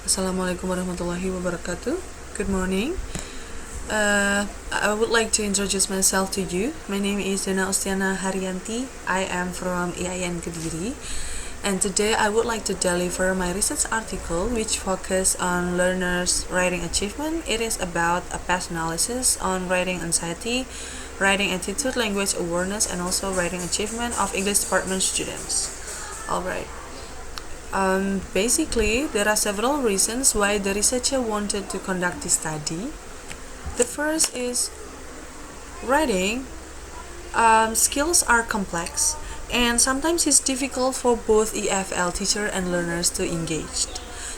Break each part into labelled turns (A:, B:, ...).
A: Assalamualaikum warahmatullahi wabarakatuh. Good morning. I would like to introduce myself to you. My name is Dana Ustiana Haryanti. I am from EIN Kediri. And today I would like to deliver my research article which focus on learners' writing achievement. It is about a past analysis on writing anxiety, writing attitude, language awareness, and also writing achievement of English department students. Alright. Basically, there are several reasons why the researcher wanted to conduct this study. The first is writing skills are complex, and sometimes it's difficult for both EFL teacher and learners to engage.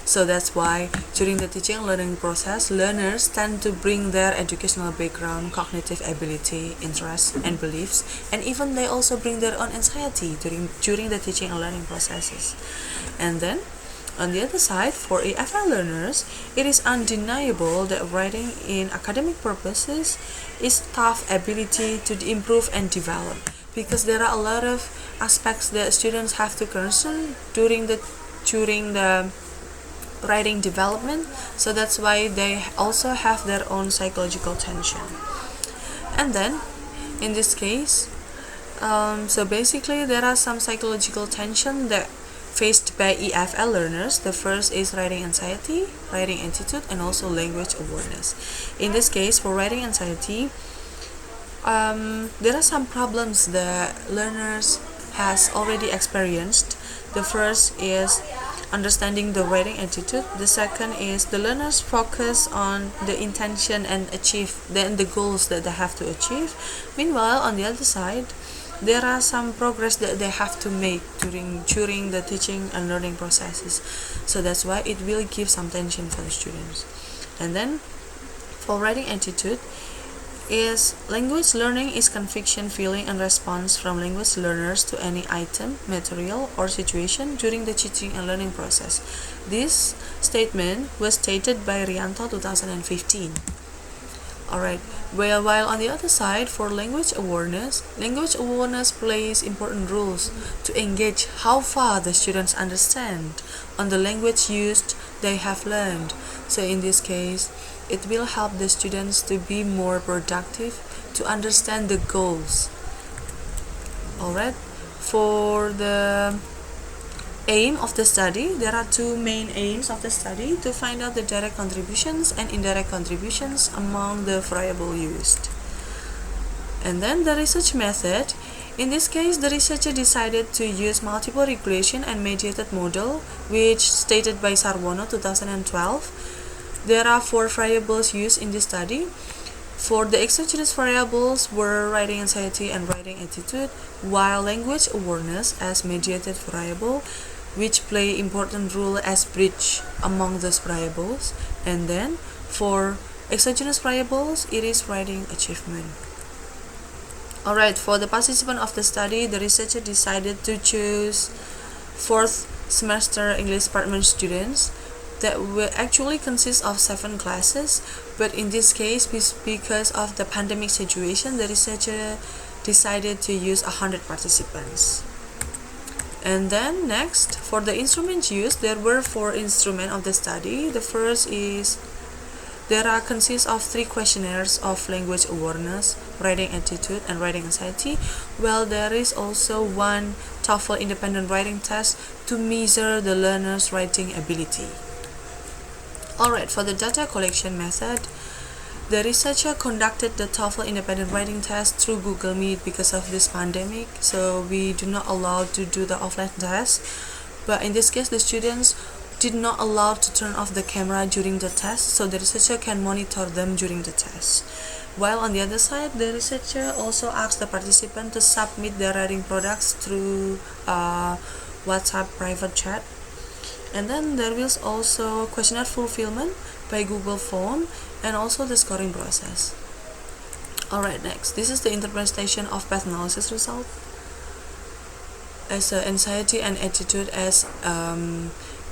A: So that's why during the teaching and learning process, learners tend to bring their educational background, cognitive ability, interests, and beliefs, and even they also bring their own anxiety during the teaching and learning processes. And then, on the other side, for EFL learners, it is undeniable that writing in academic purposes is tough ability to improve and develop, because there are a lot of aspects that students have to concern during the writing development, so that's why they also have their own psychological tension. And then in this case, so basically there are some psychological tension that faced by EFL learners. The first is writing anxiety, writing attitude, and also language awareness. In this case, for writing anxiety, there are some problems that learners has already experienced. The first is understanding the writing attitude. The second is the learners focus on the intention and achieve the goals that they have to achieve. Meanwhile, on the other side, there are some progress that they have to make during the teaching and learning processes. So that's why it will give some tension for the students. And then for writing attitude, is language learning is conviction, feeling, and response from language learners to any item, material, or situation during the teaching and learning process. This statement was stated by Rianto 2015. Alright, while on the other side, for language awareness plays important roles to engage how far the students understand on the language used they have learned. So in this case, it will help the students to be more productive, to understand the goals. Alright, for the aim of the study, there are two main aims of the study: to find out the direct contributions and indirect contributions among the variables used. And then the research method. In this case, the researcher decided to use multiple regression and mediated model, which stated by Sarwono 2012. There are 4 variables used in this study. For the exogenous variables were writing anxiety and writing attitude, while language awareness as mediated variable, which play important role as bridge among those variables. And then for exogenous variables, it is writing achievement. Alright, for the participant of the study, the researcher decided to choose 4th semester English department students that will actually consist of 7 classes, but in this case, because of the pandemic situation, the researcher decided to use 100 participants. And then next, for the instruments used, there were 4 instruments of the study. The first is consists of 3 questionnaires of language awareness, writing attitude, and writing anxiety, while there is also 1 TOEFL independent writing test to measure the learner's writing ability. Alright, for the data collection method, the researcher conducted the TOEFL independent writing test through Google Meet because of this pandemic, so we do not allow to do the offline test. But in this case, the students did not allow to turn off the camera during the test, so the researcher can monitor them during the test. While on the other side, the researcher also asked the participant to submit their writing products through WhatsApp private chat. And then there was also questionnaire fulfillment by Google Form and also the scoring process. Alright, next, this is the interpretation of path analysis result as anxiety and attitude as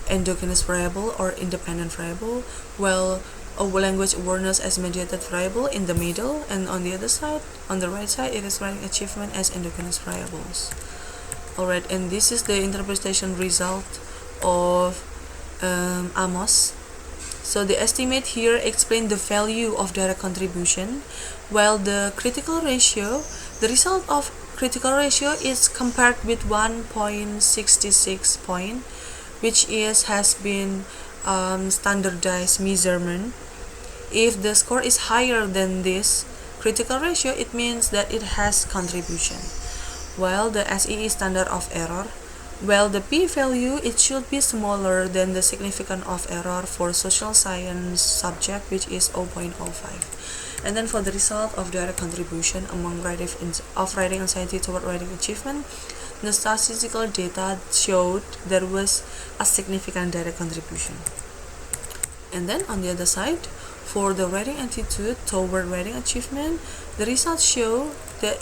A: endogenous variable or independent variable, while language awareness as mediated variable in the middle, and on the other side, on the right side, it is writing achievement as endogenous variables. Alright, and this is the interpretation result of Amos So the estimate here explains the value of direct contribution, while the critical ratio, the result of critical ratio is compared with 1.66 point, which has been standardized measurement. If the score is higher than this critical ratio, it means that it has contribution. While the SEE standard of error, well, the p-value, it should be smaller than the significance of error for social science subject, which is 0.05. And then for the result of direct contribution among writing anxiety toward writing achievement, the statistical data showed there was a significant direct contribution. And then on the other side, for the writing attitude toward writing achievement, the results show that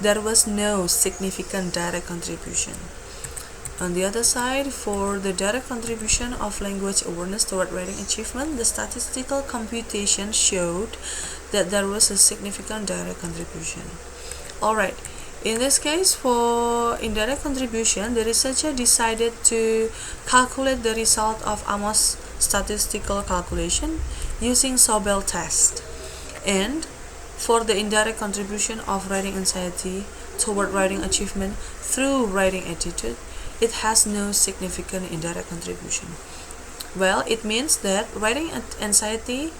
A: there was no significant direct contribution. On the other side, for the direct contribution of language awareness toward writing achievement, the statistical computation showed that there was a significant direct contribution. Alright, in this case, for indirect contribution, the researcher decided to calculate the result of Amos statistical calculation using Sobel test. And for the indirect contribution of writing anxiety toward writing achievement through writing attitude, it has no significant indirect contribution. Well, it means that writing anxiety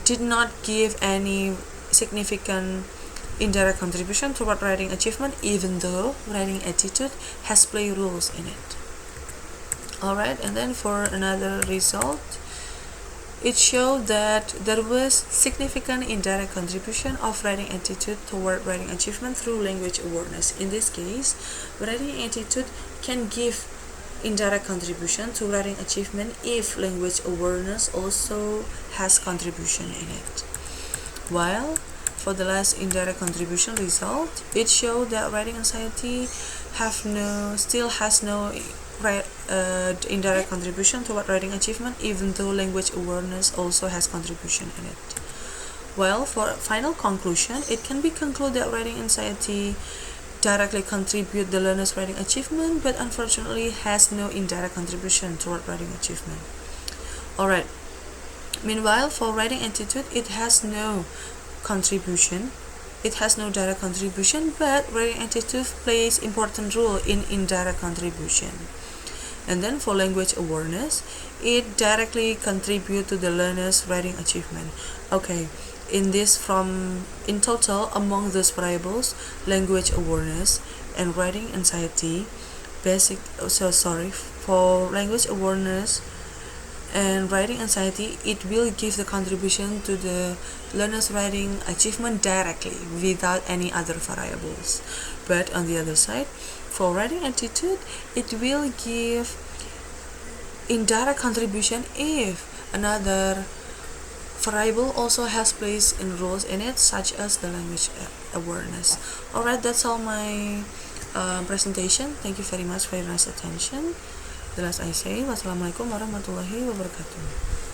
A: did not give any significant indirect contribution toward writing achievement, even though writing attitude has play roles in it. Alright, and then for another result, it showed that there was significant indirect contribution of writing attitude toward writing achievement through language awareness. In this case, writing attitude can give indirect contribution to writing achievement if language awareness also has contribution in it. While for the last indirect contribution result, it showed that writing anxiety still has no indirect contribution toward writing achievement, even though language awareness also has contribution in it. Well, for final conclusion, it can be concluded that writing anxiety directly contribute the learner's writing achievement, but unfortunately has no indirect contribution toward writing achievement. Alright, meanwhile, for writing attitude, it has no contribution. It has no direct contribution, but writing attitude plays important role in indirect contribution. And then for language awareness, it directly contribute to the learner's writing achievement. Okay, in total, among those variables, language awareness and writing anxiety, for language awareness and writing anxiety, it will give the contribution to the learner's writing achievement directly without any other variables. But on the other side, for writing attitude, it will give indirect contribution if another variable also has place in roles in it, such as the language awareness. Alright, that's all my presentation. Thank you very much for your nice attention. The last I say, wassalamualaikum warahmatullahi wabarakatuh.